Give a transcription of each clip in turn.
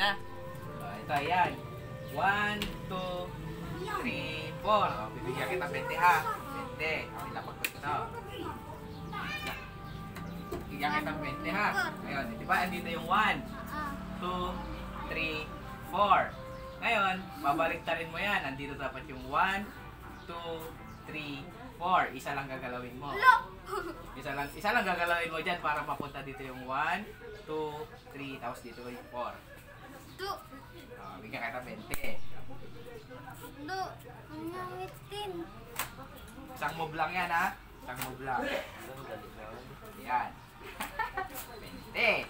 na. Ito, ayan. 1, 2, 3, 4. Bibigyan kita 20 ha. 20. Ilapag ko ito. Bibigyan kita 20 ha. Ngayon, di ba? Andito yung 1, 2, 3, 4. Ngayon, babaliktarin mo yan. Andito dapat yung 1, 2, 3, 4. Isa lang gagalawin mo. Isa lang gagalawin mo dyan para mapunta dito yung 1, 2, 3, tapos dito yung 4. Bigyan kita 20. Isang move lang yan ha. Isang move lang. Yan. 20.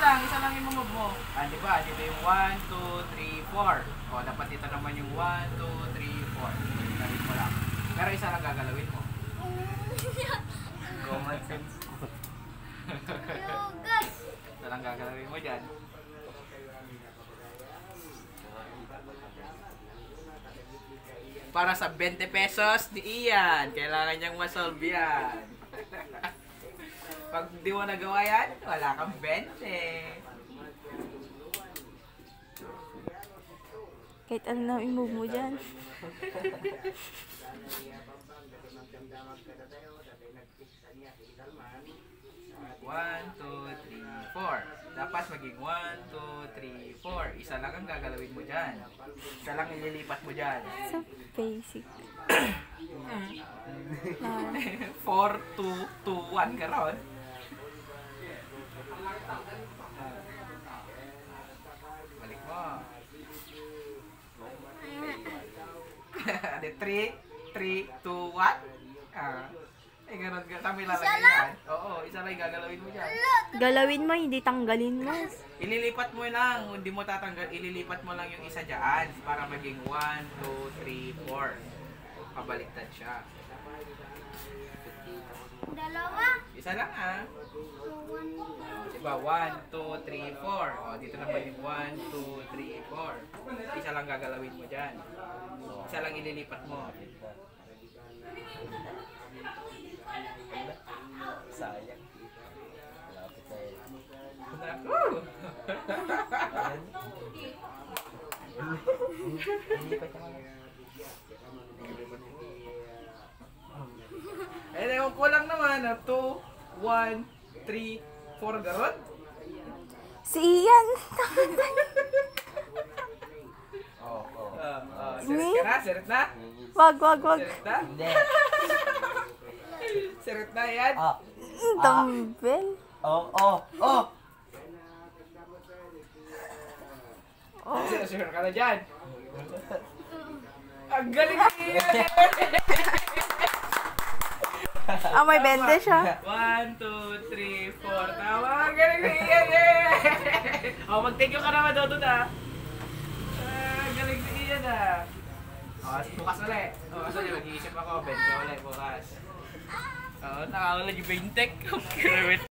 Isa lang yung move mo. Di ba? Dito yung 1, 2, 3, 4. Dapat dito naman yung 1, 2, 3, 4. Gawin mo lang. Pero isa lang gagalawin mo. Common sense. Isa lang gagalawin mo dyan. Para sa 20 pesos ni Ian, kailangan niyang masolve yan. Pag di mo nagawa yan, wala kang 20. Kahit ano na i-move mo dyan. 1, 2, 3, 4. Dapat maging 1, 2, 3, 4. Isa lang ang gagalawin mo dyan. Isa lang ililipat mo dyan. So basic. 4, 2, 2, 1 ka ron. Balik mo. 3, 3, 2, 1. Ganun ka kami lalagay yan. Oo, isa lang gagalawin mo dyan. Galawin mo, hindi tanggalin mo. Ililipat mo lang, hindi mo tatanggal. Ililipat mo lang yung isa dyan para maging 1, 2, 3, 4. Pabaliktad siya. Dalawa. Isa lang ha. Diba? 1, 2, 3, 4. Dito naman yung 1, 2, 3, 4. Isa lang gagalawin mo dyan. Isa lang ililipat mo. Sayang. Malapit na yun. Naku! Lilipat ka lang. Ewan ko lang naman. 2, 1, 3, 4 garot. Si Ian. Sirit ka na? Sirit na? Wag. Sirit na? Hindi. Sirit na yan? Dumbbell. Sure ka na dyan? Ang galing niya! May bende siya. 1, 2, 3, 4. Tama! Ang galing niya! Mag-thank you ka naman daw doon ha. Ang galing niya na. Bukas ulit. Bukas ulit. Mag-iisip ako. 20 ulit bukas. Nakaulit yung 20.